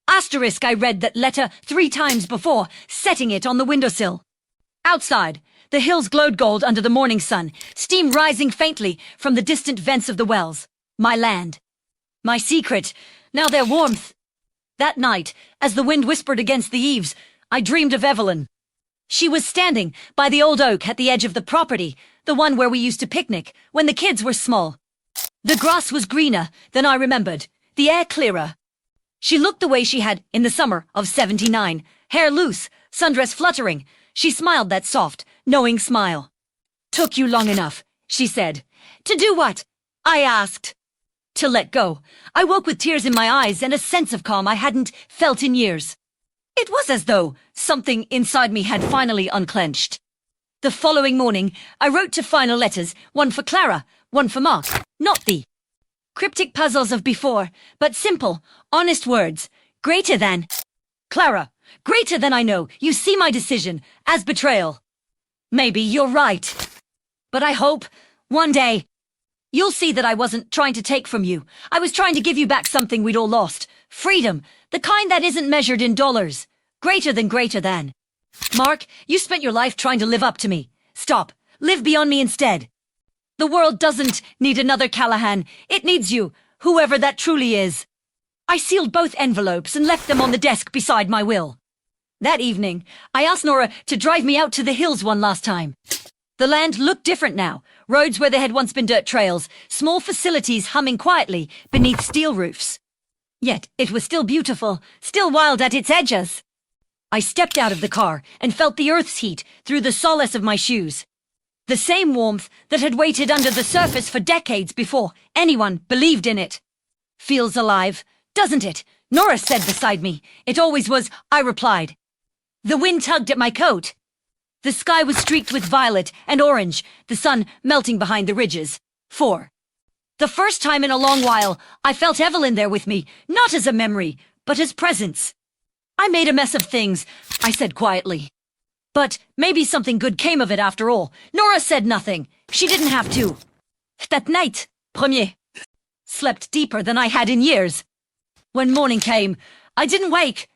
Asterisk, I read that letter 3 times before, setting it on the windowsill. Outside, the hills glowed gold under the morning sun, steam rising faintly from the distant vents of the wells. My land. My secret. Now their warmth. That night, as the wind whispered against the eaves, I dreamed of Evelyn. She was standing by the old oak at the edge of the property, the one where we used to picnic when the kids were small. The grass was greener than I remembered, the air clearer. She looked the way she had in the summer of '79, hair loose, sundress fluttering. She smiled that soft, knowing smile. Took you long enough, she said. To do what? I asked. To let go. I woke with tears in my eyes and a sense of calm I hadn't felt in years. It was as though something inside me had finally unclenched. The following morning, I wrote 2 final letters, one for Clara, one for Mark, not the cryptic puzzles of before, but simple, honest words. Greater than. Clara, greater than I know. You see my decision as betrayal. Maybe you're right. But I hope, one day, you'll see that I wasn't trying to take from you. I was trying to give you back something we'd all lost. Freedom, the kind that isn't measured in dollars. Greater than. Mark, you spent your life trying to live up to me. Stop. Live beyond me instead. The world doesn't need another Callahan. It needs you, whoever that truly is. I sealed both envelopes and left them on the desk beside my will. That evening, I asked Nora to drive me out to the hills one last time. The land looked different now. Roads where there had once been dirt trails, small facilities humming quietly beneath steel roofs. Yet it was still beautiful, still wild at its edges. I stepped out of the car and felt the earth's heat through the solace of my shoes. The same warmth that had waited under the surface for decades before anyone believed in it. Feels alive, doesn't it? Nora said beside me. It always was, I replied. The wind tugged at my coat. The sky was streaked with violet and orange, the sun melting behind the ridges. 4. The first time in a long while, I felt Evelyn there with me, not as a memory, but as presence. I made a mess of things, I said quietly. But maybe something good came of it after all. Nora said nothing. She didn't have to. That night, premier, slept deeper than I had in years. When morning came, I didn't wake.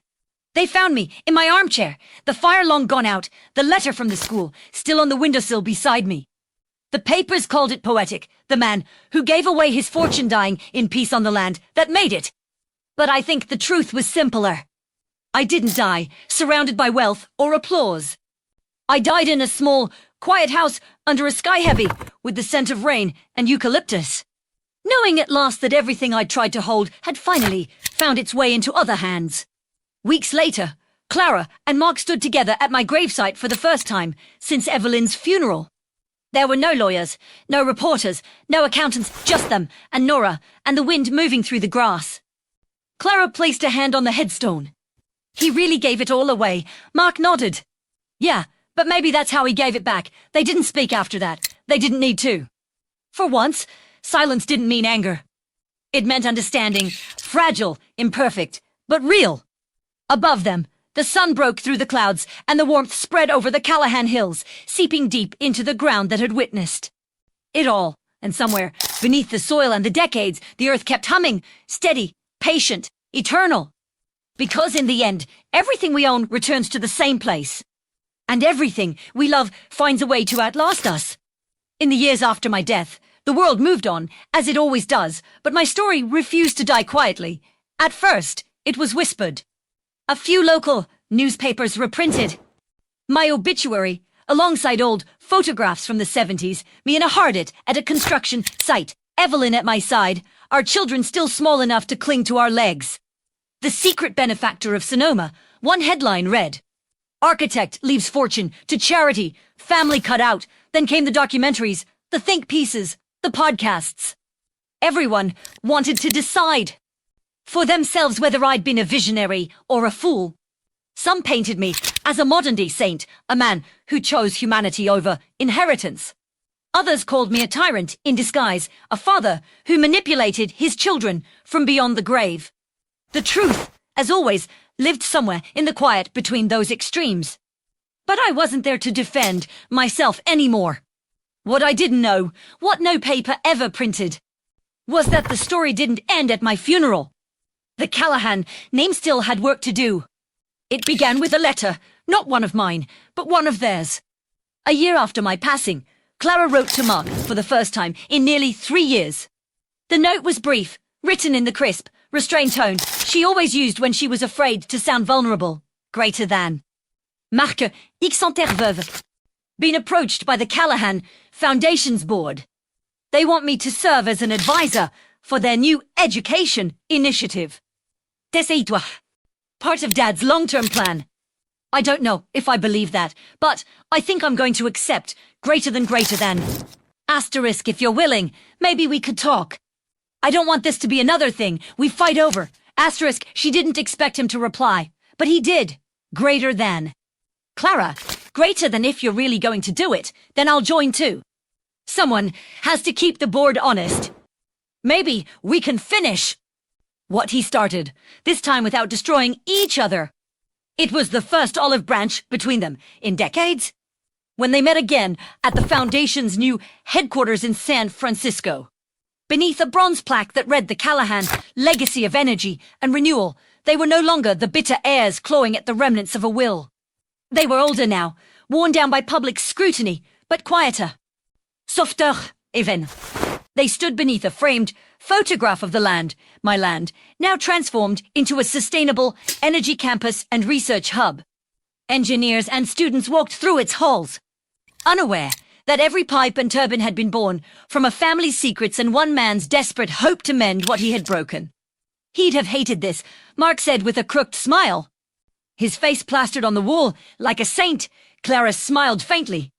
They found me in my armchair, the fire long gone out, the letter from the school still on the windowsill beside me. The papers called it poetic, the man who gave away his fortune dying in peace on the land that made it. But I think the truth was simpler. I didn't die, surrounded by wealth or applause. I died in a small, quiet house under a sky heavy with the scent of rain and eucalyptus. Knowing at last that everything I'd tried to hold had finally found its way into other hands. Weeks later, Clara and Mark stood together at my gravesite for the first time since Evelyn's funeral. There were no lawyers, no reporters, no accountants, just them and Nora and the wind moving through the grass. Clara placed a hand on the headstone. He really gave it all away. Mark nodded. Yeah, but maybe that's how he gave it back. They didn't speak after that. They didn't need to. For once, silence didn't mean anger. It meant understanding, fragile, imperfect, but real. Above them, the sun broke through the clouds, and the warmth spread over the Callahan Hills, seeping deep into the ground that had witnessed it all. And somewhere, beneath the soil and the decades, the earth kept humming, steady, patient, eternal. Because in the end, everything we own returns to the same place. And everything we love finds a way to outlast us. In the years after my death, the world moved on, as it always does, but my story refused to die quietly. At first, it was whispered. A few local newspapers reprinted my obituary, alongside old photographs from the 70s, me in a hardit at a construction site, Evelyn at my side, our children still small enough to cling to our legs. The secret benefactor of Sonoma, one headline read, "Architect leaves fortune to charity, family cut out." Then came the documentaries, the think pieces, the podcasts. Everyone wanted to decide for themselves whether I'd been a visionary or a fool. Some painted me as a modern-day saint, a man who chose humanity over inheritance. Others called me a tyrant in disguise, a father who manipulated his children from beyond the grave. The truth, as always, lived somewhere in the quiet between those extremes. But I wasn't there to defend myself anymore. What I didn't know, what no paper ever printed, was that the story didn't end at my funeral. The Callahan name still had work to do. It began with a letter, not one of mine, but one of theirs. A year after my passing, Clara wrote to Mark for the first time in nearly 3 years. The note was brief, written in the crisp, restrained tone she always used when she was afraid to sound vulnerable. Greater than. Marque X veuve. Been approached by the Callahan Foundation's board. They want me to serve as an advisor for their new education initiative. T'essayes-toi. Part of Dad's long-term plan. I don't know if I believe that, but I think I'm going to accept greater than. Asterisk, if you're willing, maybe we could talk. I don't want this to be another thing we fight over. Asterisk, she didn't expect him to reply, but he did. Greater than. Clara, greater than if you're really going to do it, then I'll join too. Someone has to keep the board honest. Maybe we can finish what he started, this time without destroying each other. It was the first olive branch between them in decades. When they met again at the Foundation's new headquarters in San Francisco. Beneath a bronze plaque that read the Callahan Legacy of Energy and Renewal, they were no longer the bitter heirs clawing at the remnants of a will. They were older now, worn down by public scrutiny, but quieter. Softer, even. They stood beneath a framed photograph of the land, my land, now transformed into a sustainable energy campus and research hub. Engineers and students walked through its halls, unaware that every pipe and turbine had been born from a family's secrets and one man's desperate hope to mend what he had broken. He'd have hated this, Mark said with a crooked smile. His face plastered on the wall like a saint. Clara smiled faintly.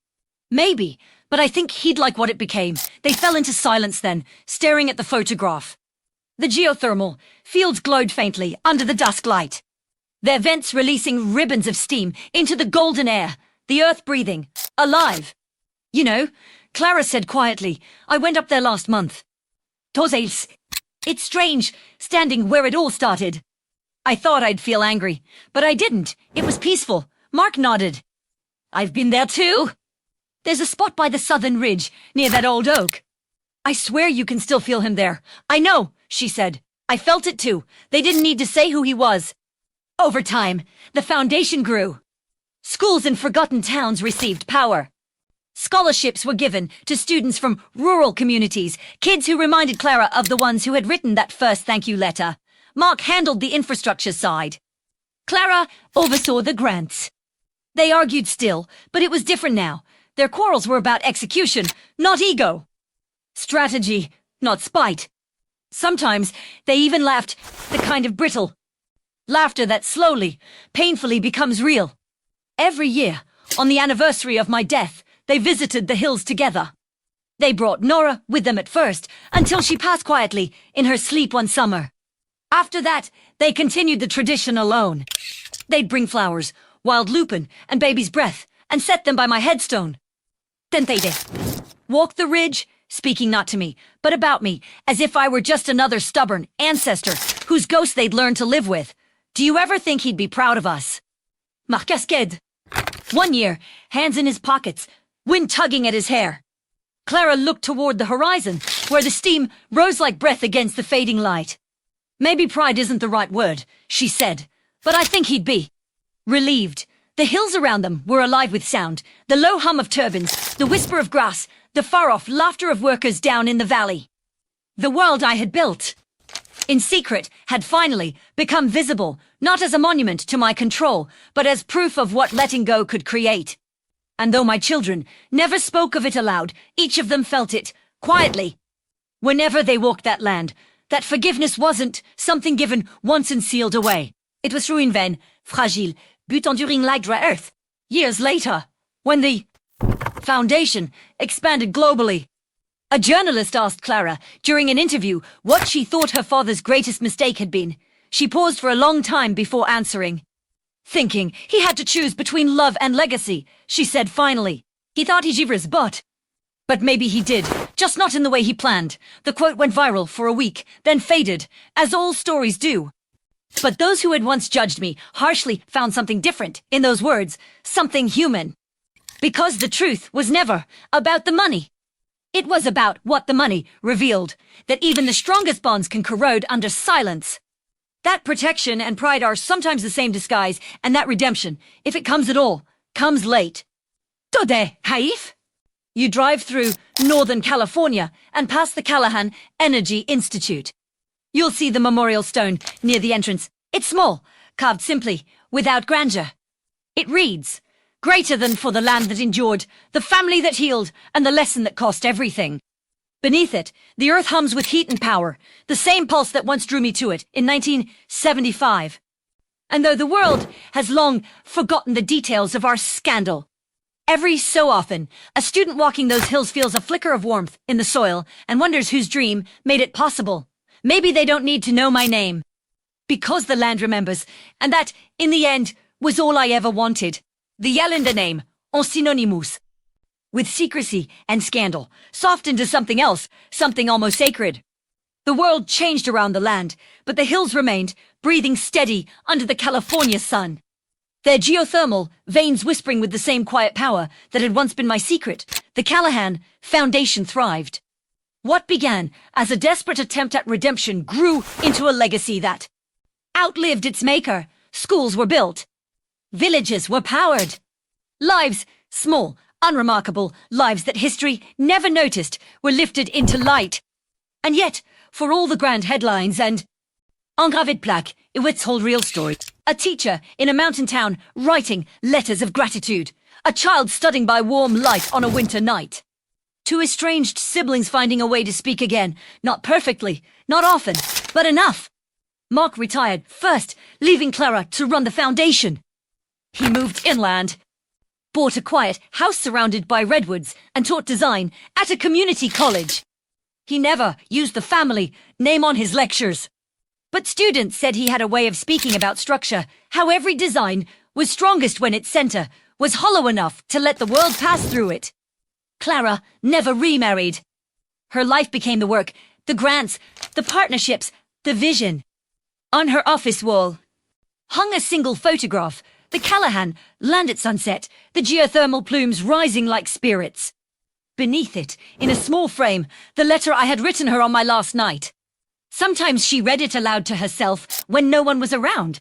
Maybe, but I think he'd like what it became. They fell into silence then, staring at the photograph. The geothermal fields glowed faintly under the dusk light, their vents releasing ribbons of steam into the golden air, the earth breathing, alive. You know, Clara said quietly, I went up there last month. Tosales. It's strange, standing where it all started. I thought I'd feel angry, but I didn't. It was peaceful. Mark nodded. I've been there too. There's a spot by the southern ridge, near that old oak. I swear you can still feel him there. I know, she said. I felt it too. They didn't need to say who he was. Over time, the foundation grew. Schools in forgotten towns received power. Scholarships were given to students from rural communities, kids who reminded Clara of the ones who had written that first thank you letter. Mark handled the infrastructure side. Clara oversaw the grants. They argued still, but it was different now. Their quarrels were about execution, not ego. Strategy, not spite. Sometimes they even laughed, the kind of brittle laughter that slowly, painfully becomes real. Every year, on the anniversary of my death, they visited the hills together. They brought Nora with them at first, until she passed quietly in her sleep one summer. After that, they continued the tradition alone. They'd bring flowers, wild lupin, and baby's breath, and set them by my headstone. Then they did. Walked the ridge, speaking not to me, but about me, as if I were just another stubborn ancestor whose ghost they'd learned to live with. Do you ever think he'd be proud of us? Marcasqued. 1 year, hands in his pockets, wind tugging at his hair. Clara looked toward the horizon, where the steam rose like breath against the fading light. Maybe pride isn't the right word, she said, but I think he'd be relieved. The hills around them were alive with sound, the low hum of turbines, the whisper of grass, the far-off laughter of workers down in the valley. The world I had built, in secret, had finally become visible, not as a monument to my control, but as proof of what letting go could create. And though my children never spoke of it aloud, each of them felt it, quietly. Whenever they walked that land, that forgiveness wasn't something given once and sealed away. It was ruin vain, fragile, but enduring like dry earth. Years later, when the foundation expanded globally, a journalist asked Clara, during an interview, what she thought her father's greatest mistake had been. She paused for a long time before answering. Thinking he had to choose between love and legacy, she said finally. He thought he'd his butt. But maybe he did, just not in the way he planned. The quote went viral for a week, then faded, as all stories do. But those who had once judged me harshly found something different in those words, something human. Because the truth was never about the money. It was about what the money revealed, that even the strongest bonds can corrode under silence. That protection and pride are sometimes the same disguise, and that redemption, if it comes at all, comes late. Tode, Haif? You drive through Northern California and past the Callahan Energy Institute. You'll see the memorial stone near the entrance. It's small, carved simply, without grandeur. It reads, "Greater than for the land that endured, the family that healed, and the lesson that cost everything." Beneath it, the earth hums with heat and power, the same pulse that once drew me to it in 1975. And though the world has long forgotten the details of our scandal, every so often, a student walking those hills feels a flicker of warmth in the soil and wonders whose dream made it possible. Maybe they don't need to know my name, because the land remembers, and that, in the end, was all I ever wanted. The Yelanda name, en synonymous, with secrecy and scandal, softened to something else, something almost sacred. The world changed around the land, but the hills remained, breathing steady under the California sun. Their geothermal veins whispering with the same quiet power that had once been my secret. The Callahan Foundation thrived. What began as a desperate attempt at redemption grew into a legacy that outlived its maker. Schools were built. Villages were powered. Lives, small, unremarkable lives that history never noticed, were lifted into light. And yet, for all the grand headlines and engraved plaque, it told real story. A teacher in a mountain town writing letters of gratitude. A child studying by warm light on a winter night. Two estranged siblings finding a way to speak again. Not perfectly, not often, but enough. Mark retired first, leaving Clara to run the foundation. He moved inland, bought a quiet house surrounded by redwoods, and taught design at a community college. He never used the family name on his lectures. But students said he had a way of speaking about structure, how every design was strongest when its center was hollow enough to let the world pass through it. Clara never remarried. Her life became the work, the grants, the partnerships, the vision. On her office wall hung a single photograph, the Callahan land at sunset, the geothermal plumes rising like spirits. Beneath it, in a small frame, the letter I had written her on my last night. Sometimes she read it aloud to herself when no one was around.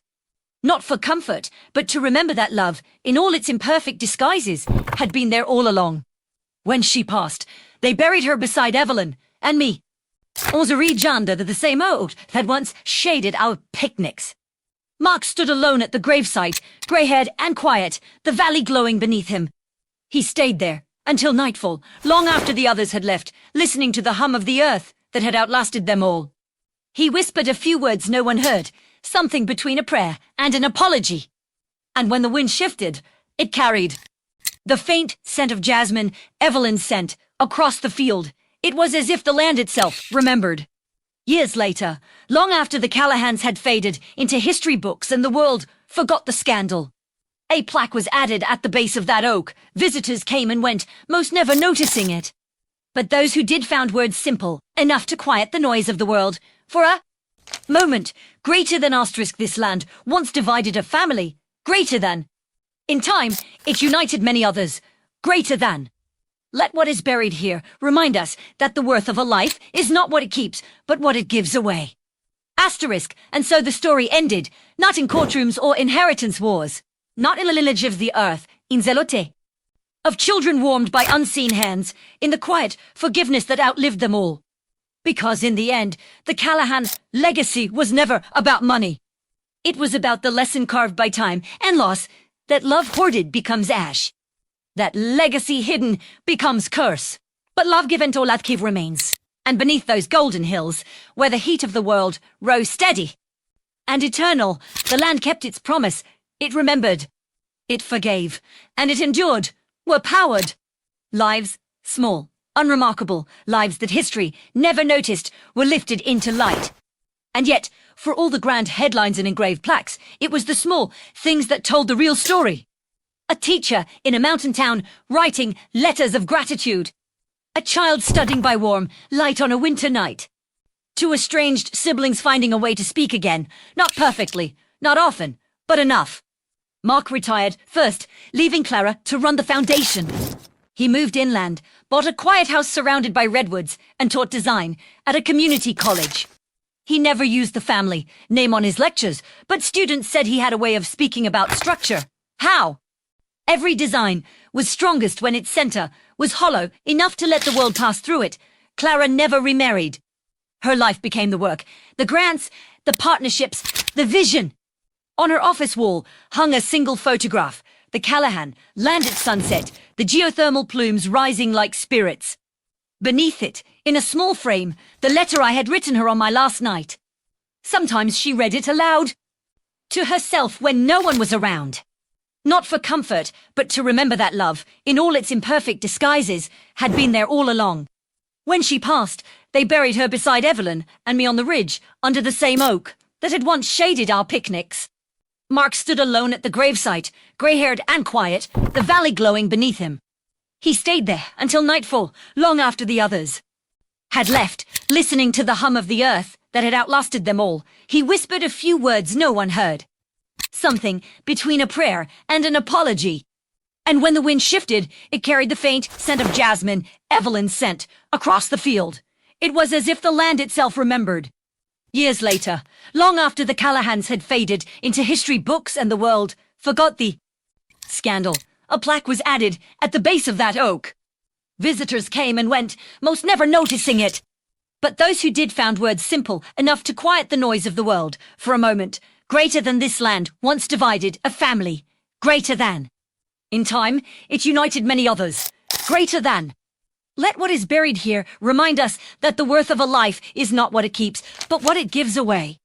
Not for comfort, but to remember that love, in all its imperfect disguises, had been there all along. When she passed, they buried her beside Evelyn and me. On the ridge under the same oak that once shaded our picnics. Mark stood alone at the gravesite, grey-haired and quiet, the valley glowing beneath him. He stayed there until nightfall, long after the others had left, listening to the hum of the earth that had outlasted them all. He whispered a few words no one heard, something between a prayer and an apology. And when the wind shifted, it carried the faint scent of jasmine, Evelyn's scent, across the field. It was as if the land itself remembered. Years later, long after the Callahans had faded into history books and the world forgot the scandal, A plaque was added at the base of that oak. Visitors came and went, most never noticing it. But those who did found words simple, enough to quiet the noise of the world. For a moment, greater than asterisk this land, once divided a family, greater than. In time, it united many others, greater than. Let what is buried here remind us that the worth of a life is not what it keeps, but what it gives away. Asterisk, and so the story ended, not in courtrooms or inheritance wars, not in the lineage of the earth, in zelote, of children warmed by unseen hands, in the quiet forgiveness that outlived them all. Because in the end, the Callahan legacy was never about money. It was about the lesson carved by time and loss, that love hoarded becomes ash, that legacy hidden becomes curse. But love given to Olatkiv remains, and beneath those golden hills, where the heat of the world rose steady and eternal, the land kept its promise. It remembered, it forgave, and it endured, were powered. Lives, small, unremarkable, lives that history never noticed, were lifted into light. And yet, for all the grand headlines and engraved plaques, it was the small things that told the real story. A teacher in a mountain town writing letters of gratitude. A child studying by warm light on a winter night. Two estranged siblings finding a way to speak again, not perfectly, not often, but enough. Mark retired first, leaving Clara to run the foundation. He moved inland, bought a quiet house surrounded by redwoods, and taught design at a community college. He never used the family name on his lectures, but students said he had a way of speaking about structure. How? Every design was strongest when its center was hollow enough to let the world pass through it. Clara never remarried. Her life became the work, the grants, the partnerships, the vision. On her office wall hung a single photograph, the Callahan, land at sunset, the geothermal plumes rising like spirits. Beneath it, in a small frame, the letter I had written her on my last night. Sometimes she read it aloud. To herself when no one was around. Not for comfort, but to remember that love, in all its imperfect disguises, had been there all along. When she passed, they buried her beside Evelyn and me on the ridge, under the same oak that had once shaded our picnics. Mark stood alone at the gravesite, grey-haired and quiet, the valley glowing beneath him. He stayed there until nightfall, long after the others had left, listening to the hum of the earth that had outlasted them all. He whispered a few words no one heard. Something between a prayer and an apology. And when the wind shifted, it carried the faint scent of jasmine, Evelyn's scent, across the field. It was as if the land itself remembered. Years later, long after the Callahans had faded into history books and the world forgot the scandal, a plaque was added at the base of that oak. Visitors came and went, most never noticing it. But those who did found words simple enough to quiet the noise of the world for a moment. Greater than this land, once divided, a family. Greater than. In time, it united many others. Greater than. Let what is buried here remind us that the worth of a life is not what it keeps, but what it gives away.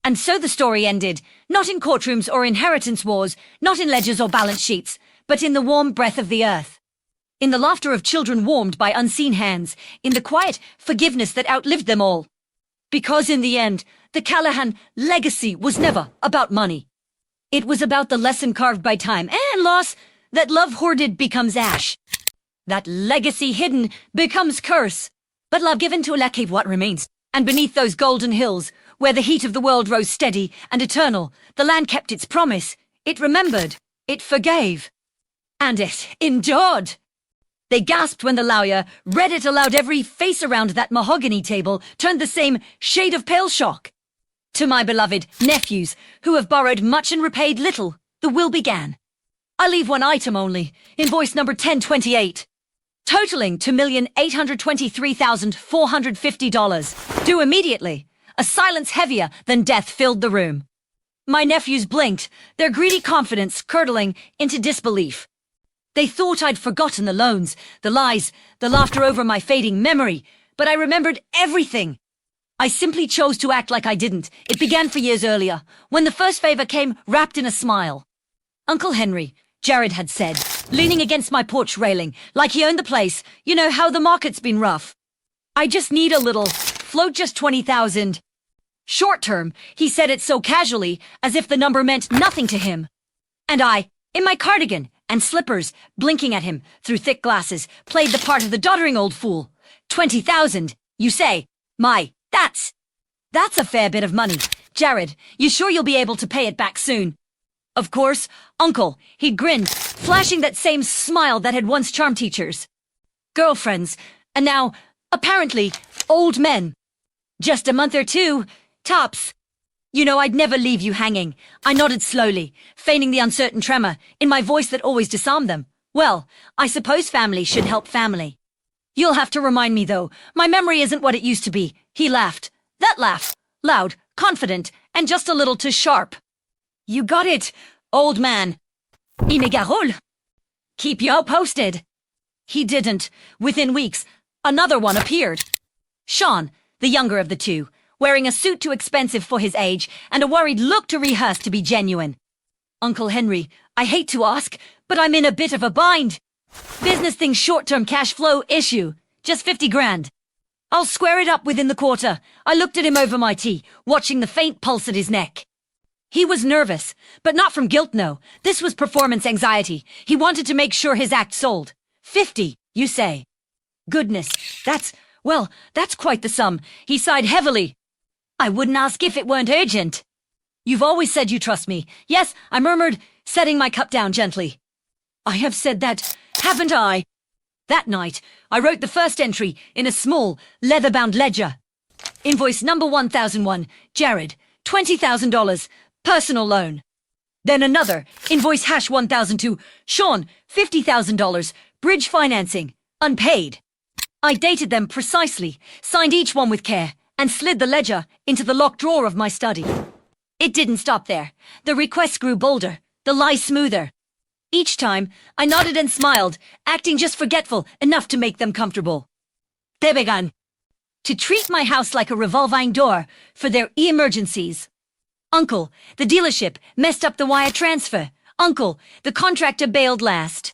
And so the story ended, not in courtrooms or inheritance wars, not in ledgers or balance sheets, but in the warm breath of the earth. In the laughter of children warmed by unseen hands, in the quiet forgiveness that outlived them all. Because in the end, the Callahan legacy was never about money. It was about the lesson carved by time and loss, that love hoarded becomes ash. That legacy hidden becomes curse. But love given to Alekhev what remains. And beneath those golden hills, where the heat of the world rose steady and eternal, the land kept its promise. It remembered. It forgave. And it endured. They gasped when the lawyer read it aloud. Every face around that mahogany table turned the same shade of pale shock. To my beloved nephews, who have borrowed much and repaid little, the will began. I leave one item only, invoice number 1028, totaling $2,823,450, due immediately. A silence heavier than death filled the room. My nephews blinked, their greedy confidence curdling into disbelief. They thought I'd forgotten the loans, the lies, the laughter over my fading memory, but I remembered everything. I simply chose to act like I didn't. It began 4 years earlier, when the first favor came wrapped in a smile. Uncle Henry, Jared had said, leaning against my porch railing, like he owned the place. You know how the market's been rough. I just need a little, float just 20,000. Short term, he said it so casually, as if the number meant nothing to him. And I In my cardigan and slippers, blinking at him through thick glasses, played the part of the doddering old fool. 20,000, you say? That's a fair bit of money. Jared, you sure you'll be able to pay it back soon? Of course, Uncle, he grinned, flashing that same smile that had once charmed teachers. Girlfriends, and now, apparently, old men. Just a month or two, tops. You know, I'd never leave you hanging. I nodded slowly, feigning the uncertain tremor in my voice that always disarmed them. Well, I suppose family should help family. You'll have to remind me, though. My memory isn't what it used to be. He laughed. That laugh. Loud, confident, and just a little too sharp. You got it, old man. Meager. Keep you posted. He didn't. Within weeks, another one appeared. Sean, the younger of the two, wearing a suit too expensive for his age and a worried look too rehearsed to be genuine. Uncle Henry, I hate to ask, but I'm in a bit of a bind. Business thing's short-term cash flow issue. Just 50 grand. I'll square it up within the quarter. I looked at him over my tea, watching the faint pulse at his neck. He was nervous, but not from guilt, no. This was performance anxiety. He wanted to make sure his act sold. 50, you say? Goodness, that's quite the sum. He sighed heavily. I wouldn't ask if it weren't urgent. You've always said you trust me. Yes, I murmured, setting my cup down gently. I have said that, haven't I? That night, I wrote the first entry in a small, leather-bound ledger. Invoice number 1001, Jared, $20,000, personal loan. Then another, invoice hash 1002, Sean, $50,000, bridge financing, unpaid. I dated them precisely, signed each one with care, and slid the ledger into the locked drawer of my study. It didn't stop there. The requests grew bolder, the lies smoother. Each time, I nodded and smiled, acting just forgetful enough to make them comfortable. They began to treat my house like a revolving door for their emergencies. Uncle, the dealership messed up the wire transfer. Uncle, the contractor bailed last.